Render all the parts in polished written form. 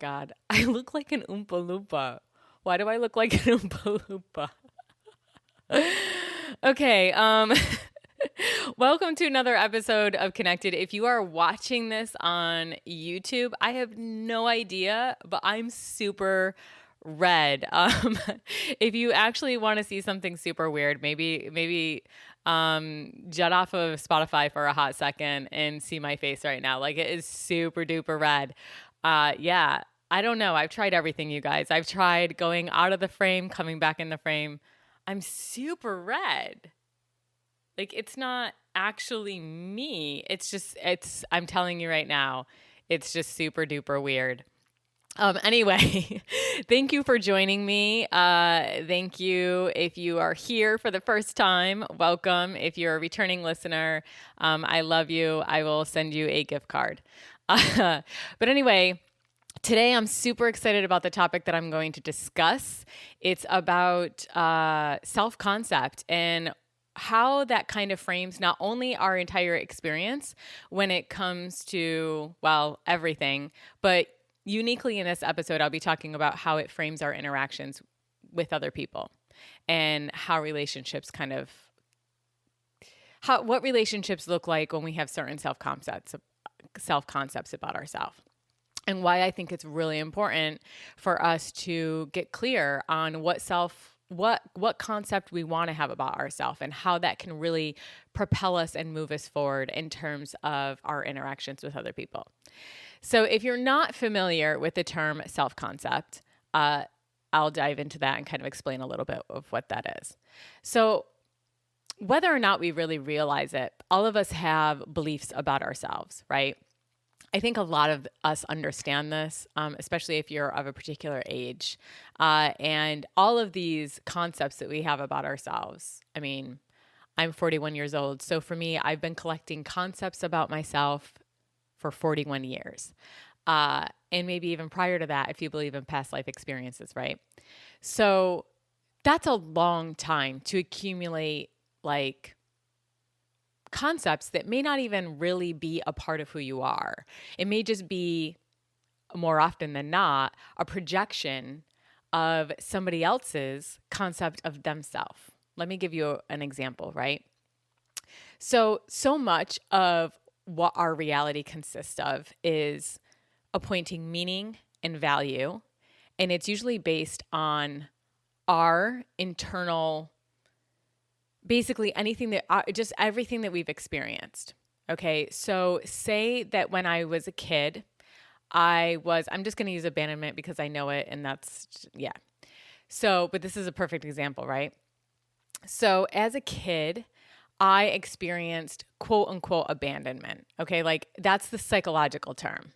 God. I look like an Oompa Loompa. Why do I look like an Oompa Loompa? Okay. Welcome to another episode of Connected. If you are watching this on YouTube, I have no idea, but I'm super red. If you actually want to see something super weird, maybe jet off of Spotify for a hot second and see my face right now. Like, it is super duper red. Yeah, I don't know. I've tried everything, you guys. I've tried going out of the frame, coming back in the frame. I'm super red. Like, it's not actually me. I'm telling you right now, it's just super duper weird. Anyway, thank you for joining me. Thank you. If you are here for the first time, welcome. If you're a returning listener, I love you. I will send you a gift card. But anyway, today I'm super excited about the topic that I'm going to discuss. It's about self-concept and how that kind of frames not only our entire experience when it comes to, well, everything, but uniquely in this episode, I'll be talking about how it frames our interactions with other people and how relationships what relationships look like when we have certain self-concepts about ourselves. And why I think it's really important for us to get clear on what concept we want to have about ourselves and how that can really propel us and move us forward in terms of our interactions with other people. So if you're not familiar with the term self-concept, I'll dive into that and kind of explain a little bit of what that is. So whether or not we really realize it, all of us have beliefs about ourselves, right? I think a lot of us understand this, especially if you're of a particular age. And all of these concepts that we have about ourselves, I mean, I'm 41 years old. So for me, I've been collecting concepts about myself for 41 years. And maybe even prior to that, if you believe in past life experiences, right? So that's a long time to accumulate like concepts that may not even really be a part of who you are. It may just be, more often than not, a projection of somebody else's concept of themselves. Let me give you an example, right? So much of what our reality consists of is appointing meaning and value, and it's usually based on our internal, basically just everything that we've experienced. Okay, so say that when I was a kid, I'm just going to use abandonment because I know it, and yeah. So, but this is a perfect example, right? So as a kid, I experienced quote unquote abandonment. Okay, like that's the psychological term.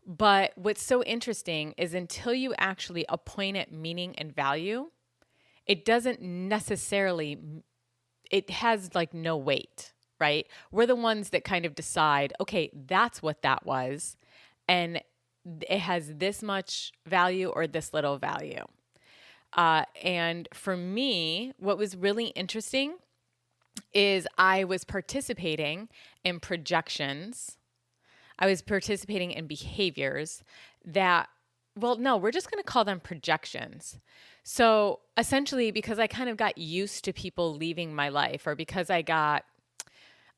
But what's so interesting is until you actually appoint it meaning and value, it doesn't necessarily, it has like no weight, right? We're the ones that kind of decide, okay, that's what that was. And it has this much value or this little value. And for me, what was really interesting is I was participating in projections. I was participating in behaviors that, well, no, we're just going to call them projections. So essentially, because I kind of got used to people leaving my life, or because I got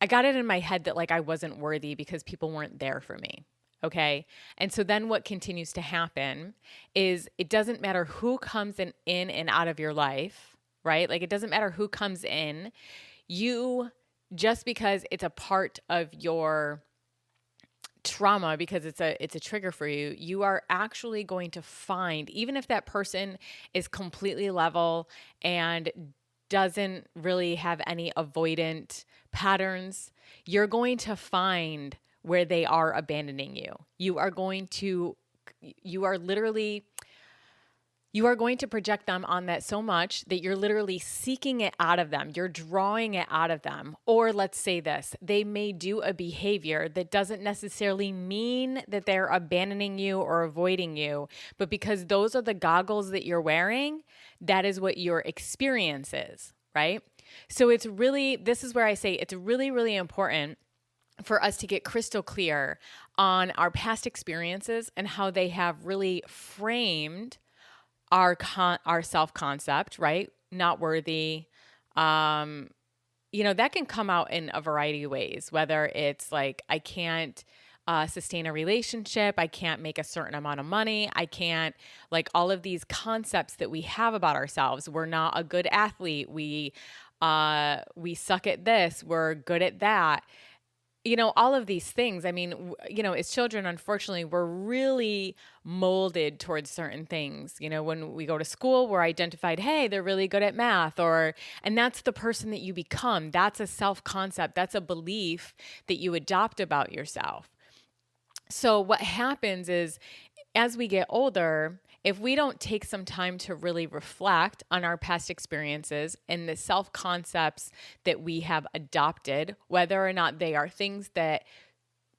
it in my head that like I wasn't worthy because people weren't there for me. Okay. And so then what continues to happen is it doesn't matter who comes in and out of your life, right? Like it doesn't matter who comes in. Just because it's a part of your trauma, because it's a trigger for you, you are actually going to find, even if that person is completely level and doesn't really have any avoidant patterns, you're going to find where they are abandoning you. You are going to project them on that so much that you're literally seeking it out of them. You're drawing it out of them. Or let's say this, they may do a behavior that doesn't necessarily mean that they're abandoning you or avoiding you, but because those are the goggles that you're wearing, that is what your experience is, right? So this is where I say it's really, really important for us to get crystal clear on our past experiences and how they have really framed our self-concept, right? Not worthy. That can come out in a variety of ways, whether it's like, I can't sustain a relationship, I can't make a certain amount of money, I can't, like all of these concepts that we have about ourselves. We're not a good athlete. We suck at this. We're good at that. All of these things. I mean, as children, unfortunately, we're really molded towards certain things. When we go to school, we're identified, hey, they're really good at math, and that's the person that you become. That's a self-concept. That's a belief that you adopt about yourself. So what happens is, as we get older, if we don't take some time to really reflect on our past experiences and the self-concepts that we have adopted, whether or not they are things that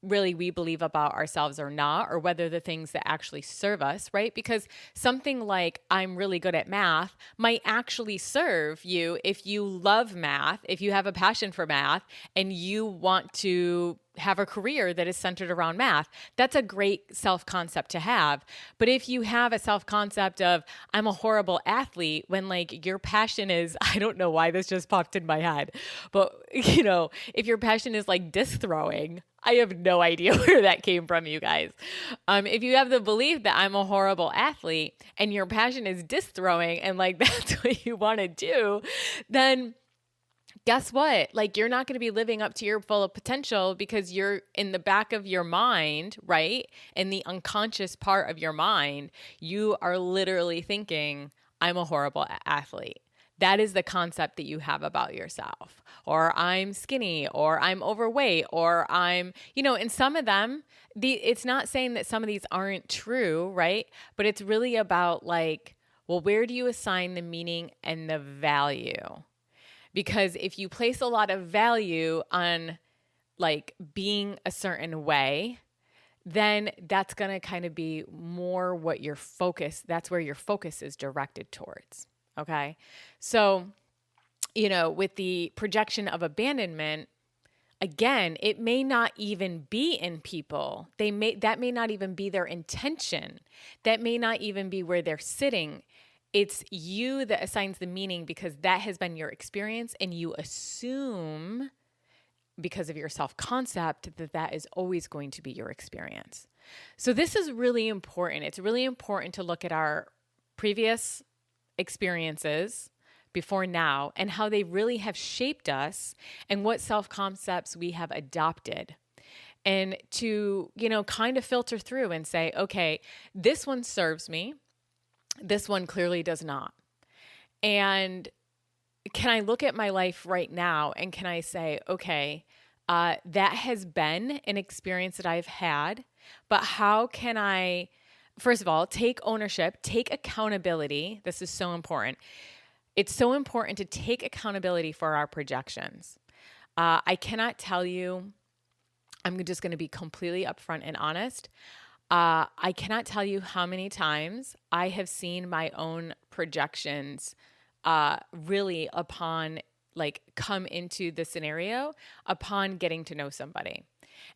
really we believe about ourselves or not, or whether the things that actually serve us, right? Because something like, I'm really good at math might actually serve you if you love math, if you have a passion for math, and you want to have a career that is centered around math. That's a great self-concept to have. But if you have a self-concept of, I'm a horrible athlete, when like your passion is, I don't know why this just popped in my head, but if your passion is like disc throwing, I have no idea where that came from, you guys. If you have the belief that I'm a horrible athlete and your passion is disc throwing and like that's what you want to do, then guess what? Like, you're not going to be living up to your full potential, because you're in the back of your mind, right? In the unconscious part of your mind, you are literally thinking, I'm a horrible athlete. That is the concept that you have about yourself. Or I'm skinny, or I'm overweight, or I'm, and some of them, it's not saying that some of these aren't true, right? But it's really about like, well, where do you assign the meaning and the value? Because if you place a lot of value on like being a certain way, then that's going to kind of be more what your focus, that's where your focus is directed towards. Okay. So, with the projection of abandonment, again, it may not even be in people. That may not even be their intention. That may not even be where they're sitting. It's you that assigns the meaning, because that has been your experience, and you assume, because of your self-concept, that is always going to be your experience. So this is really important. It's really important to look at our previous experiences before now and how they really have shaped us and what self-concepts we have adopted. And to, kind of filter through and say, okay, this one serves me. This one clearly does not. And can I look at my life right now and can I say, okay, that has been an experience that I've had, but how can I, first of all, take ownership, take accountability? This is so important. It's so important to take accountability for our projections. I cannot tell you, I'm just going to be completely upfront and honest. I cannot tell you how many times I have seen my own projections really upon come into the scenario upon getting to know somebody.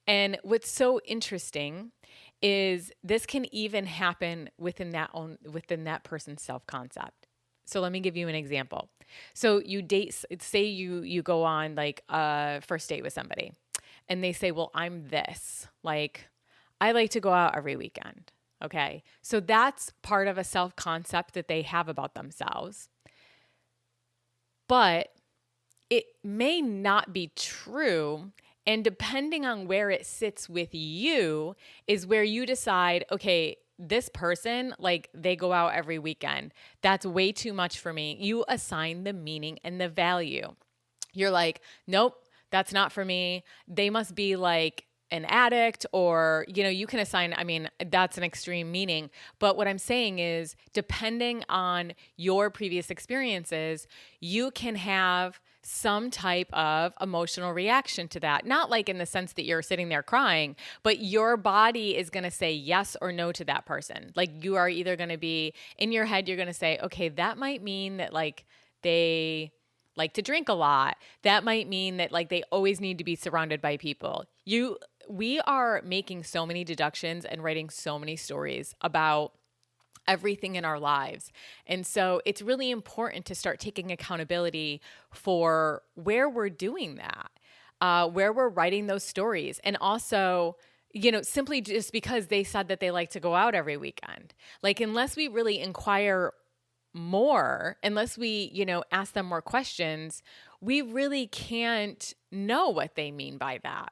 And what's so interesting is this can even happen within that person's self-concept. So let me give you an example. So you date, say you go on like a first date with somebody and they say, well, I'm this, like, I like to go out every weekend. Okay. So that's part of a self-concept that they have about themselves. But it may not be true. And depending on where it sits with you is where you decide, okay, this person, like, they go out every weekend. That's way too much for me. You assign the meaning and the value. You're like, nope, that's not for me. They must be like an addict, or, you can assign, that's an extreme meaning. But what I'm saying is, depending on your previous experiences, you can have some type of emotional reaction to that. Not like in the sense that you're sitting there crying, but your body is going to say yes or no to that person. Like, you are either going to be in your head, you're going to say, okay, that might mean that like they like to drink a lot. That might mean that like they always need to be surrounded by people. we are making so many deductions and writing so many stories about everything in our lives. And so it's really important to start taking accountability for where we're doing that, where we're writing those stories. And also, simply just because they said that they like to go out every weekend. Like, unless we really inquire more, unless we, ask them more questions, we really can't know what they mean by that.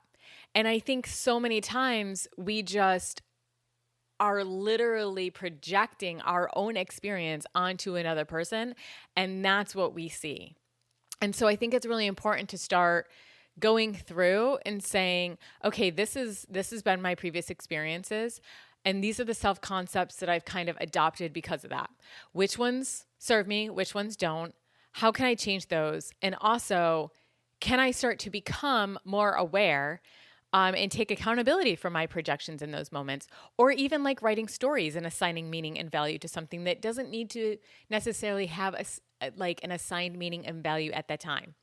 And I think so many times we just are literally projecting our own experience onto another person, and that's what we see. And so I think it's really important to start going through and saying, okay, this has been my previous experiences, and these are the self-concepts that I've kind of adopted because of that. Which ones serve me? Which ones don't? How can I change those? And also, can I start to become more aware and take accountability for my projections in those moments? Or even like writing stories and assigning meaning and value to something that doesn't need to necessarily have an assigned meaning and value at that time.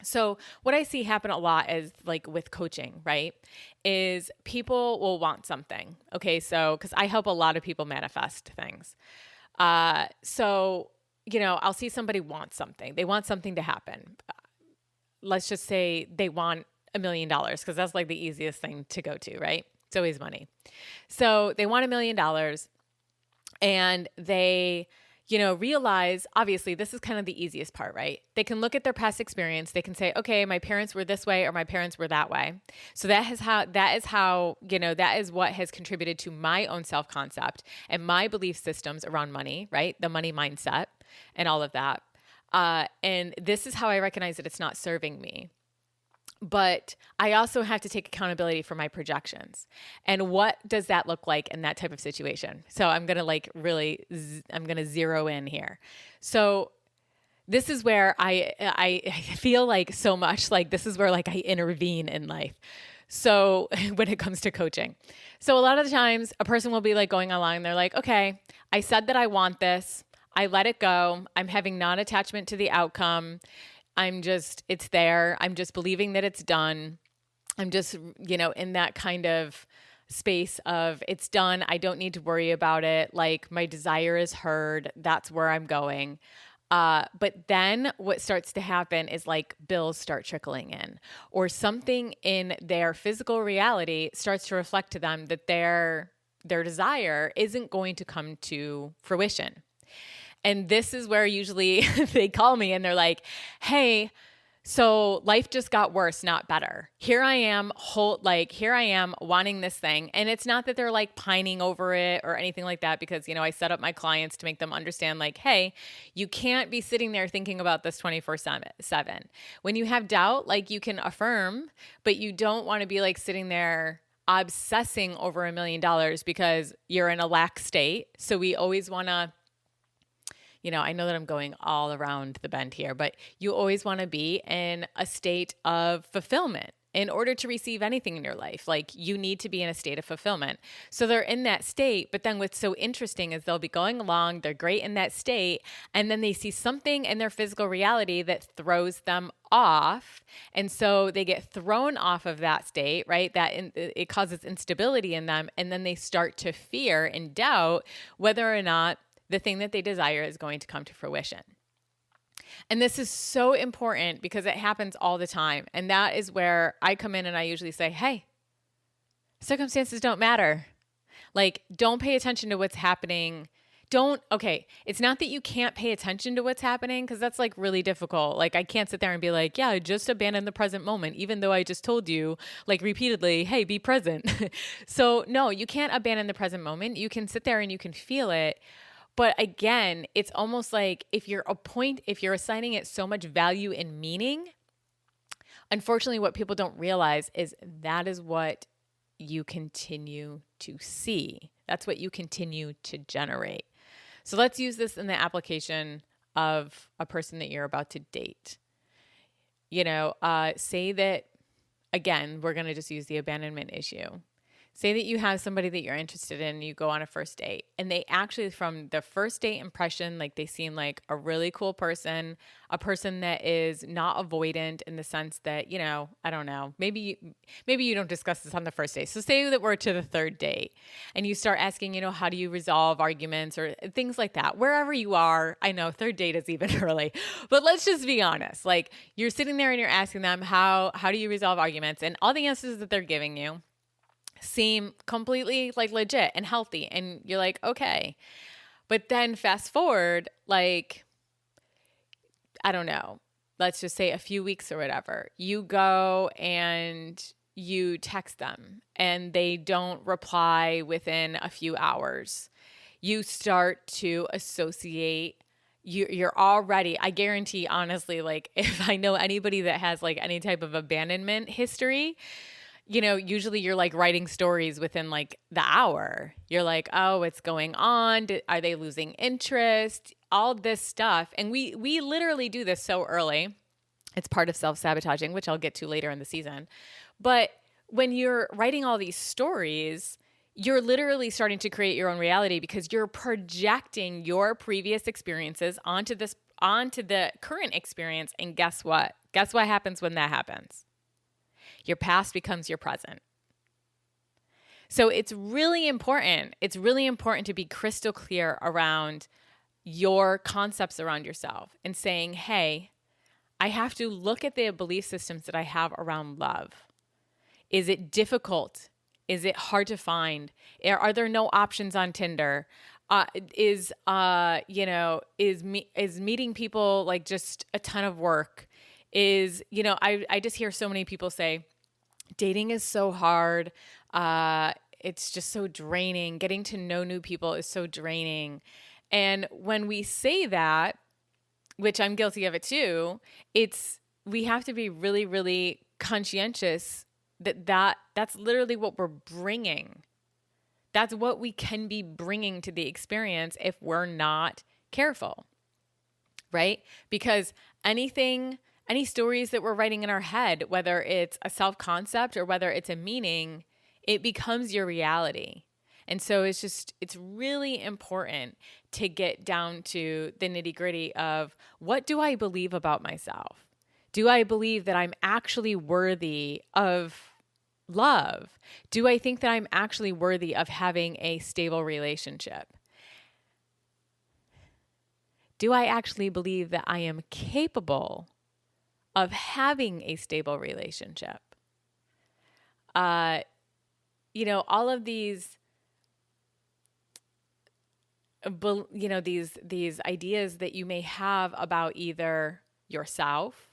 So what I see happen a lot is like with coaching, right, is people will want something. Okay, so because I help a lot of people manifest things. So, I'll see somebody want something. They want something to happen. Let's just say they want $1 million, because that's like the easiest thing to go to, right? It's always money. So they want $1 million, and they, realize, obviously this is kind of the easiest part, right? They can look at their past experience. They can say, okay, my parents were this way or my parents were that way. So that is how, that is what has contributed to my own self-concept and my belief systems around money, right? The money mindset and all of that. And this is how I recognize that it's not serving me. But I also have to take accountability for my projections. And what does that look like in that type of situation? So I'm going to I'm going to zero in here. So this is where I feel like so much like this is where like I intervene in life. So when it comes to coaching. So a lot of the times a person will be like going along and they're like, okay, I said that I want this. I let it go. I'm having non-attachment to the outcome. It's there. I'm just believing that it's done. I'm just, in that kind of space of it's done. I don't need to worry about it. Like my desire is heard. That's where I'm going. But then what starts to happen is like bills start trickling in, or something in their physical reality starts to reflect to them that their desire isn't going to come to fruition. And this is where usually they call me and they're like, hey, so life just got worse, not better. Here I am wanting this thing. And it's not that they're like pining over it or anything like that, because, I set up my clients to make them understand like, hey, you can't be sitting there thinking about this 24/7. When you have doubt, like you can affirm, but you don't want to be like sitting there obsessing over $1 million because you're in a lack state. So we always want to, I know that I'm going all around the bend here, but you always want to be in a state of fulfillment in order to receive anything in your life. Like you need to be in a state of fulfillment. So they're in that state, but then what's so interesting is they'll be going along, they're great in that state, and then they see something in their physical reality that throws them off. And so they get thrown off of that state, right? It causes instability in them. And then they start to fear and doubt whether or not the thing that they desire is going to come to fruition. And this is so important because it happens all the time. And that is where I come in and I usually say, hey, circumstances don't matter. Like, don't pay attention to what's happening. It's not that you can't pay attention to what's happening, because that's like really difficult. Like I can't sit there and be like, yeah, just abandon the present moment, even though I just told you like repeatedly, hey, be present. So no, you can't abandon the present moment. You can sit there and you can feel it. But again, it's almost like if you're assigning it so much value and meaning, unfortunately, what people don't realize is that is what you continue to see. That's what you continue to generate. So let's use this in the application of a person that you're about to date. Say that, again, we're going to just use the abandonment issue. Say that you have somebody that you're interested in, and you go on a first date, and they actually, from the first date impression, like they seem like a really cool person, a person that is not avoidant in the sense that, I don't know, maybe you don't discuss this on the first date. So say that we're to the third date and you start asking, how do you resolve arguments or things like that, wherever you are. I know third date is even early, but let's just be honest. Like, you're sitting there and you're asking them, how do you resolve arguments? And all the answers that they're giving you seem completely like legit and healthy. And you're like, okay. But then fast forward, like, I don't know, let's just say a few weeks or whatever, you go and you text them and they don't reply within a few hours. You start to associate. You're already, I guarantee, honestly, like, if I know anybody that has like any type of abandonment history, usually you're like writing stories within like the hour. You're like, oh, what's going on? Are they losing interest? All this stuff. And we literally do this so early. It's part of self-sabotaging, which I'll get to later in the season. But when you're writing all these stories, you're literally starting to create your own reality because you're projecting your previous experiences onto the current experience. And guess what? Guess what happens when that happens? Your past becomes your present. So it's really important. It's really important to be crystal clear around your concepts around yourself and saying, hey, I have to look at the belief systems that I have around love. Is it difficult? Is it hard to find? Are there no options on Tinder? Is meeting people like just a ton of work? I just hear so many people say, dating is so hard. It's just so draining. Getting to know new people is so draining. And when we say that, which I'm guilty of it too, we have to be really, really conscientious that's literally what we're bringing. That's what we can be bringing to the experience if we're not careful, right? Because any stories that we're writing in our head, whether it's a self-concept or whether it's a meaning, it becomes your reality. And so it's really important to get down to the nitty-gritty of, what do I believe about myself? Do I believe that I'm actually worthy of love? Do I think that I'm actually worthy of having a stable relationship? Do I actually believe that I am capable of having a stable relationship? All of these, these ideas that you may have about either yourself,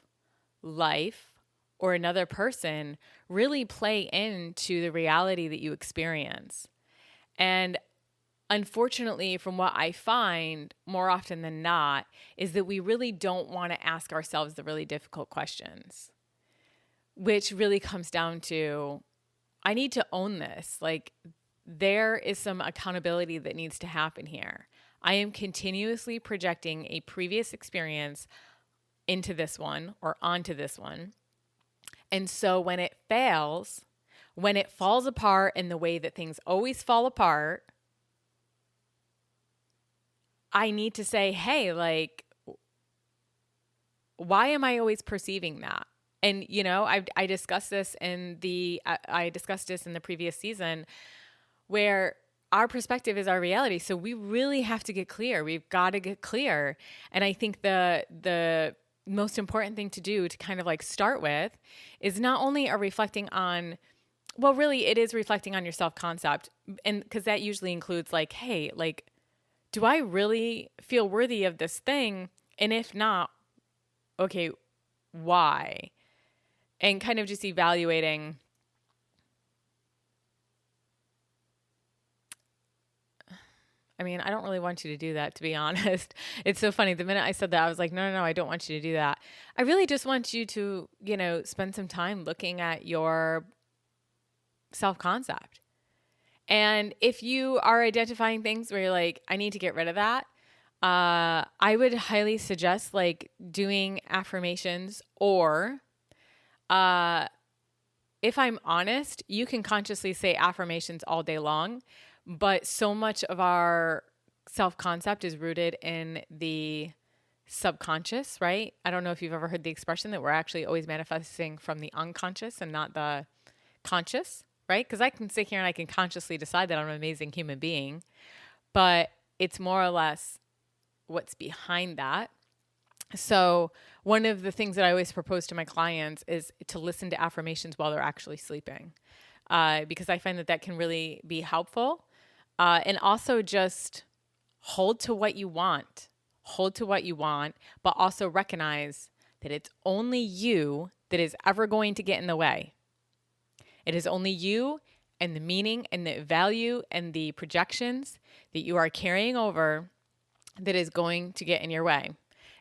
life, or another person really play into the reality that you experience. And unfortunately, from what I find more often than not, is that we really don't want to ask ourselves the really difficult questions, which really comes down to, I need to own this. Like, there is some accountability that needs to happen here. I am continuously projecting a previous experience into this one or onto this one. And so when it fails, when it falls apart in the way that things always fall apart, I need to say, hey, like, why am I always perceiving that? And, I discussed this in the previous season, where our perspective is our reality. So we really have to get clear. We've got to get clear. And I think the most important thing to do to kind of like start with is not only are reflecting on, well, really it is reflecting on your self-concept. And because that usually includes like, hey, like, do I really feel worthy of this thing? And if not, okay, why? And kind of just evaluating, I mean, I don't really want you to do that, to be honest. It's so funny. The minute I said that, I was like, no, I don't want you to do that. I really just want you to, spend some time looking at your self-concept. And if you are identifying things where you're like, I need to get rid of that, I would highly suggest like doing affirmations or if I'm honest, you can consciously say affirmations all day long, but so much of our self-concept is rooted in the subconscious, right? I don't know if you've ever heard the expression that we're actually always manifesting from the unconscious and not the conscious, right? Because I can sit here and I can consciously decide that I'm an amazing human being, but it's more or less what's behind that. So one of the things that I always propose to my clients is to listen to affirmations while they're actually sleeping, because I find that that can really be helpful. And also just hold to what you want. Hold to what you want, but also recognize that it's only you that is ever going to get in the way. It is only you and the meaning and the value and the projections that you are carrying over that is going to get in your way.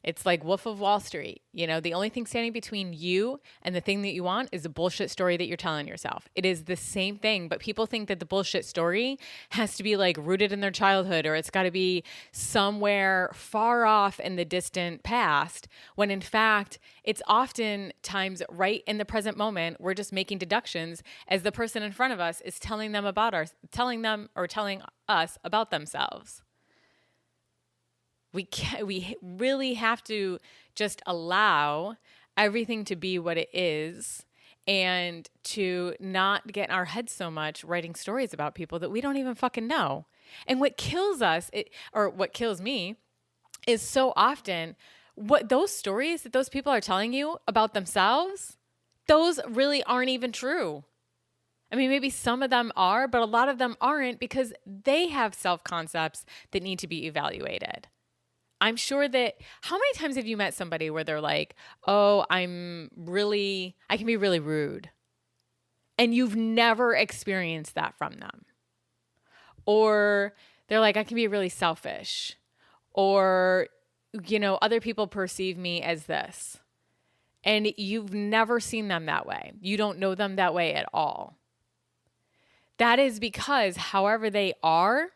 It's like Wolf of Wall Street. You know, the only thing standing between you and the thing that you want is the bullshit story that you're telling yourself. It is the same thing, but people think that the bullshit story has to be like rooted in their childhood, or it's got to be somewhere far off in the distant past, when in fact, it's oftentimes right in the present moment. We're just making deductions as the person in front of us is telling us about themselves. We really have to just allow everything to be what it is, and to not get in our heads so much writing stories about people that we don't even fucking know. And what kills us, what kills me, is so often what those stories that those people are telling you about themselves, those really aren't even true. I mean, maybe some of them are, but a lot of them aren't, because they have self-concepts that need to be evaluated. I'm sure that, how many times have you met somebody where they're like, oh, I can be really rude. And you've never experienced that from them. Or they're like, I can be really selfish. Or, other people perceive me as this. And you've never seen them that way. You don't know them that way at all. That is because however they are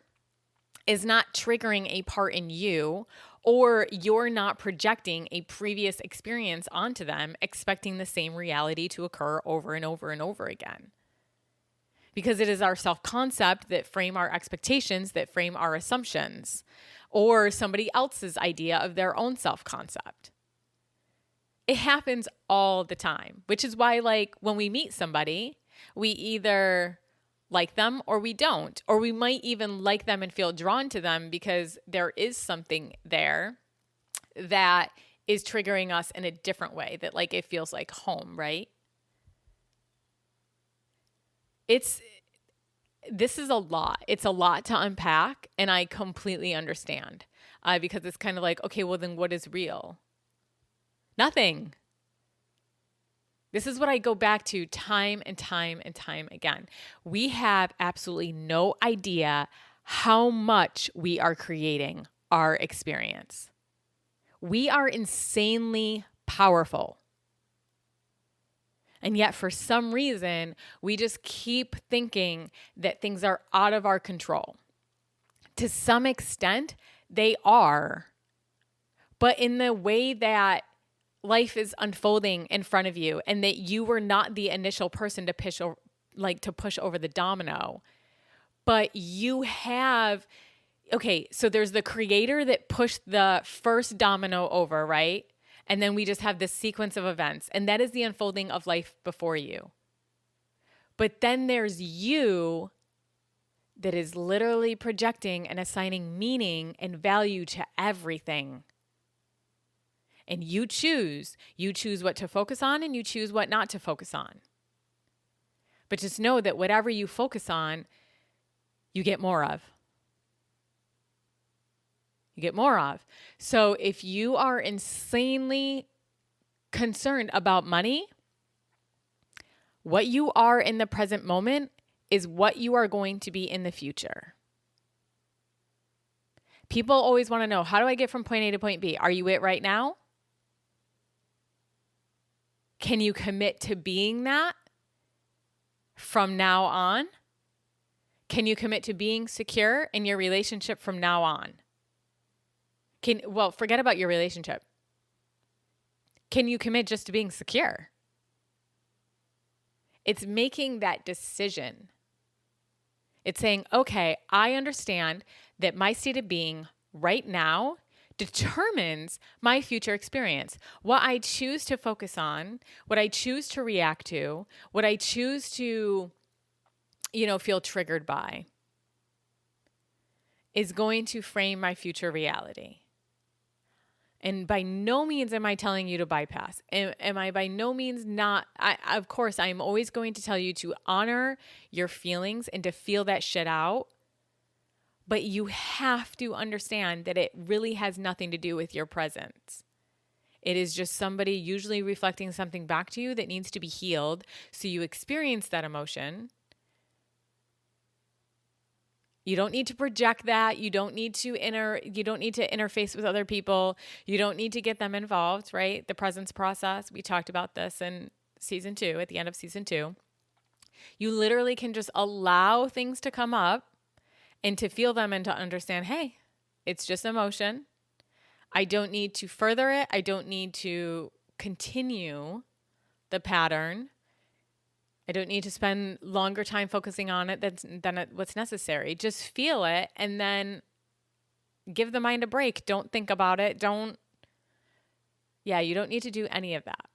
is not triggering a part in you, or you're not projecting a previous experience onto them, expecting the same reality to occur over and over and over again. Because it is our self-concept that frame our expectations, that frame our assumptions, or somebody else's idea of their own self-concept. It happens all the time, which is why, like, when we meet somebody, we either like them or we don't, or we might even like them and feel drawn to them because there is something there that is triggering us in a different way, that like it feels like home, right? This is a lot. It's a lot to unpack, and I completely understand, because it's kind of like, okay, well then what is real? Nothing. This is what I go back to time and time and time again. We have absolutely no idea how much we are creating our experience. We are insanely powerful. And yet for some reason, we just keep thinking that things are out of our control. To some extent, they are. But in the way that life is unfolding in front of you, and that you were not the initial person to push over the domino, but you have, okay, so there's the creator that pushed the first domino over, right? And then we just have this sequence of events, and that is the unfolding of life before you. But then there's you that is literally projecting and assigning meaning and value to everything. And you choose what to focus on, and you choose what not to focus on. But just know that whatever you focus on, you get more of. You get more of. So if you are insanely concerned about money, what you are in the present moment is what you are going to be in the future. People always want to know, how do I get from point A to point B? Are you it right now? Can you commit to being that from now on? Can you commit to being secure in your relationship from now on? Forget about your relationship. Can you commit just to being secure? It's making that decision. It's saying, okay, I understand that my state of being right now determines my future experience. What I choose to focus on, what I choose to react to, what I choose to, feel triggered by is going to frame my future reality. And by no means am I telling you to bypass. Am I by no means not? Of course, I'm always going to tell you to honor your feelings and to feel that shit out. But you have to understand that it really has nothing to do with your presence. It is just somebody usually reflecting something back to you that needs to be healed. So you experience that emotion. You don't need to project that. You don't need to interface with other people. You don't need to get them involved, right? The presence process. We talked about this in season 2, at the end of season 2. You literally can just allow things to come up and to feel them and to understand, hey, it's just emotion. I don't need to further it. I don't need to continue the pattern. I don't need to spend longer time focusing on it than what's necessary. Just feel it and then give the mind a break. Don't think about it. You don't need to do any of that.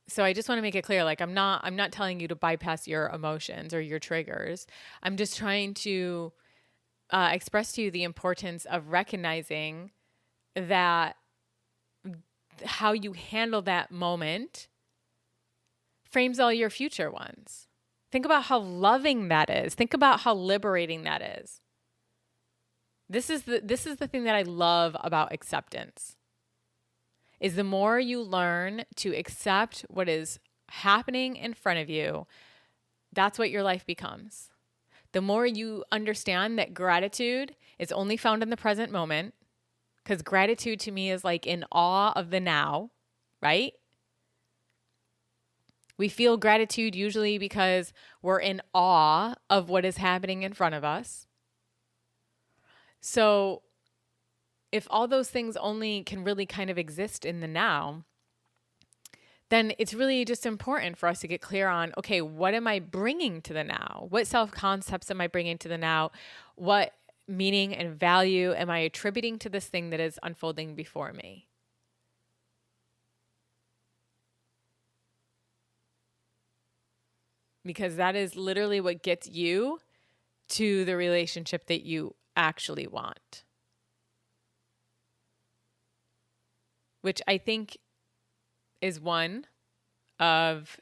So I just want to make it clear, like I'm not telling you to bypass your emotions or your triggers. I'm just trying to express to you the importance of recognizing that how you handle that moment frames all your future ones. Think about how loving that is. Think about how liberating that is. This is the thing that I love about acceptance. Is the more you learn to accept what is happening in front of you, that's what your life becomes. The more you understand that gratitude is only found in the present moment, because gratitude to me is like in awe of the now, right? We feel gratitude usually because we're in awe of what is happening in front of us. So if all those things only can really kind of exist in the now, then it's really just important for us to get clear on, okay, what am I bringing to the now? What self-concepts am I bringing to the now? What meaning and value am I attributing to this thing that is unfolding before me? Because that is literally what gets you to the relationship that you actually want. Which I think is one of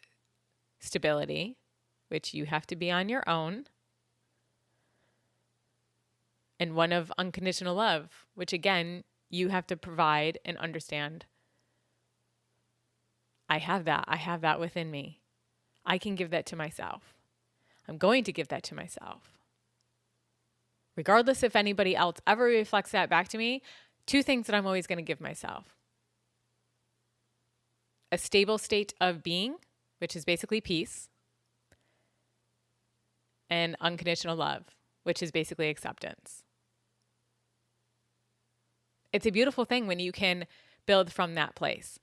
stability, which you have to be on your own. And one of unconditional love, which again, you have to provide and understand. I have that within me. I can give that to myself. I'm going to give that to myself. Regardless if anybody else ever reflects that back to me, 2 things that I'm always going to give myself. A stable state of being, which is basically peace, and unconditional love, which is basically acceptance. It's a beautiful thing when you can build from that place.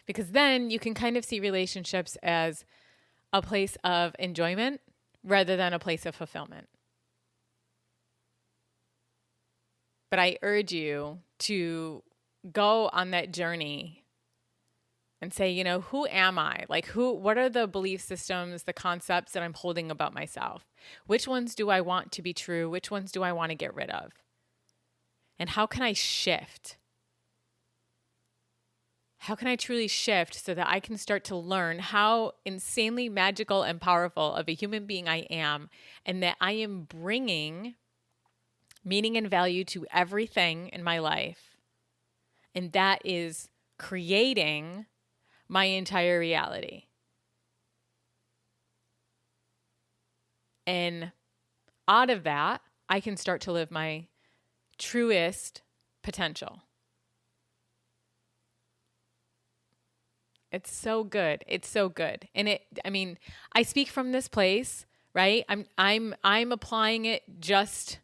Because then you can kind of see relationships as a place of enjoyment rather than a place of fulfillment. But I urge you to go on that journey and say, who am I? Like what are the belief systems, the concepts that I'm holding about myself? Which ones do I want to be true? Which ones do I want to get rid of? And how can I shift? How can I truly shift so that I can start to learn how insanely magical and powerful of a human being I am, and that I am bringing meaning and value to everything in my life. And that is creating my entire reality. And out of that, I can start to live my truest potential. It's so good. It's so good. And I speak from this place, right? I'm applying it just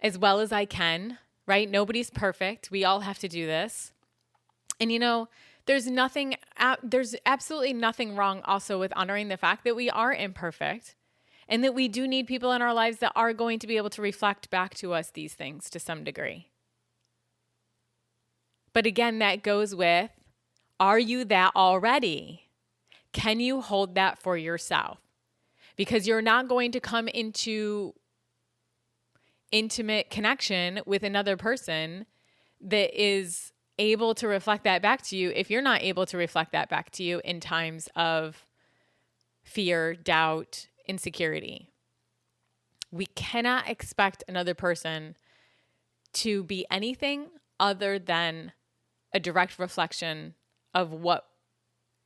as well as I can, right? Nobody's perfect. We all have to do this. And There's absolutely nothing wrong also with honoring the fact that we are imperfect and that we do need people in our lives that are going to be able to reflect back to us these things to some degree. But again, that goes with, are you that already? Can you hold that for yourself? Because you're not going to come into intimate connection with another person that is able to reflect that back to you if you're not able to reflect that back to you in times of fear, doubt, insecurity. We cannot expect another person to be anything other than a direct reflection of what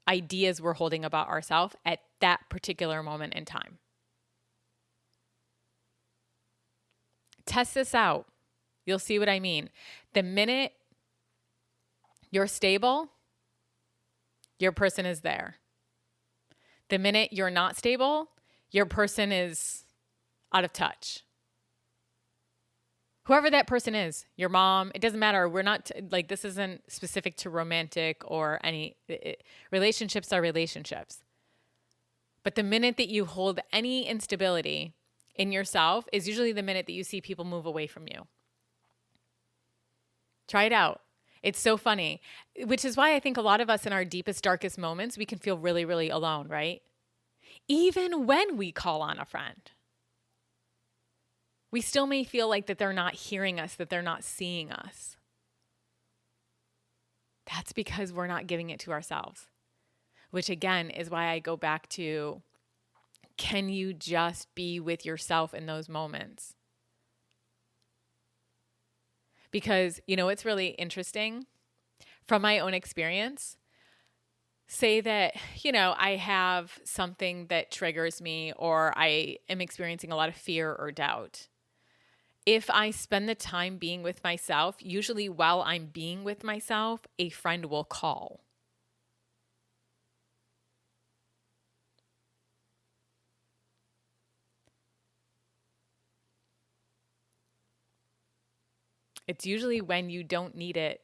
ideas we're holding about ourselves at that particular moment in time. Test this out. You'll see what I mean. The minute you're stable, your person is there. The minute you're not stable, your person is out of touch. Whoever that person is, your mom, it doesn't matter. We're not like, this isn't specific to romantic or relationships are relationships. But the minute that you hold any instability in yourself is usually the minute that you see people move away from you. Try it out. It's so funny, which is why I think a lot of us in our deepest, darkest moments, we can feel really, really alone, right? Even when we call on a friend, we still may feel like that they're not hearing us, that they're not seeing us. That's because we're not giving it to ourselves, which again is why I go back to, can you just be with yourself in those moments? Because, it's really interesting from my own experience. Say that, I have something that triggers me or I am experiencing a lot of fear or doubt. If I spend the time being with myself, usually while I'm being with myself, a friend will call. It's usually when you don't need it,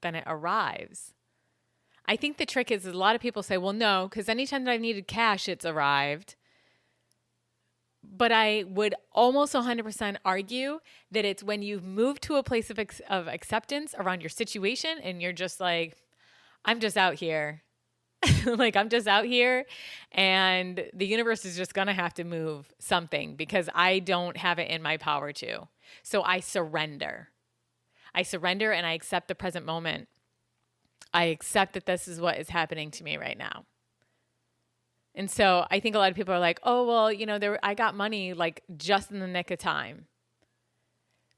then it arrives. I think the trick is a lot of people say, well, no, because anytime that I've needed cash, it's arrived. But I would almost 100% argue that it's when you've moved to a place of acceptance around your situation and you're just like, I'm just out here. Like, I'm just out here and the universe is just going to have to move something because I don't have it in my power to. So I surrender. I surrender and I accept the present moment. I accept that this is what is happening to me right now. And so I think a lot of people are like, oh, well, I got money like just in the nick of time.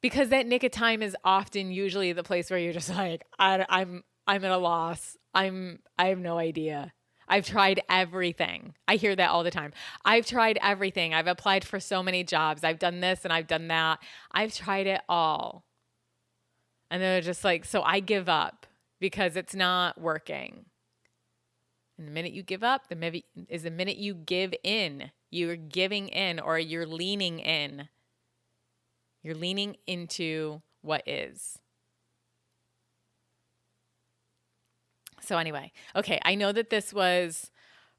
Because that nick of time is often usually the place where you're just like, I'm at a loss. I have no idea. I've tried everything. I hear that all the time. I've tried everything. I've applied for so many jobs. I've done this and I've done that. I've tried it all. And they're just like, so I give up because it's not working. And the minute you give up, the minute you give in. You're giving in or you're leaning in. You're leaning into what is. So anyway, okay, I know that this was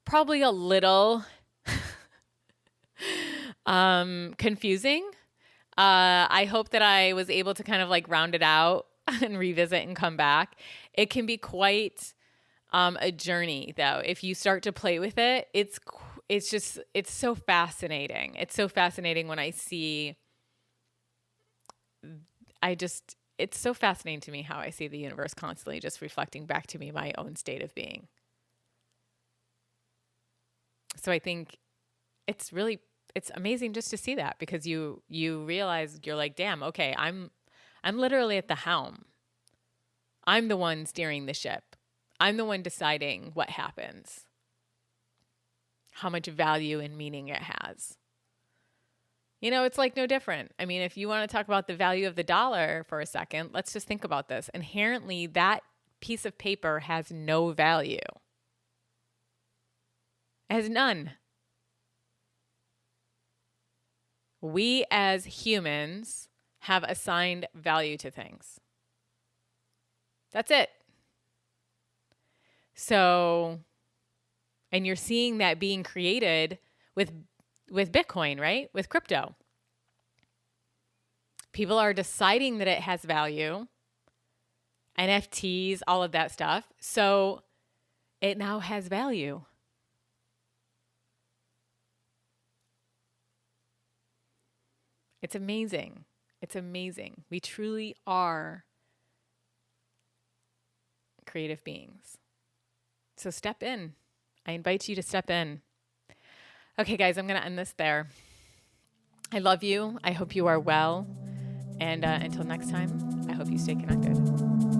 probably a little confusing. I hope that I was able to kind of like round it out and revisit and come back. It can be quite a journey though. If you start to play with it, it's so fascinating. It's so fascinating when I see, it's so fascinating to me how I see the universe constantly just reflecting back to me my own state of being. So I think it's amazing just to see that because you realize you're like, damn, okay, I'm literally at the helm. I'm the one steering the ship. I'm the one deciding what happens, how much value and meaning it has. It's like no different. I mean, if you want to talk about the value of the dollar for a second, let's just think about this. Inherently, that piece of paper has no value. It has none. We as humans have assigned value to things. That's it. So, and you're seeing that being created with Bitcoin, right? With crypto. People are deciding that it has value, NFTs, all of that stuff. So it now has value. It's amazing. It's amazing. We truly are creative beings. So step in. I invite you to step in. Okay, guys, I'm going to end this there. I love you. I hope you are well. And until next time, I hope you stay connected.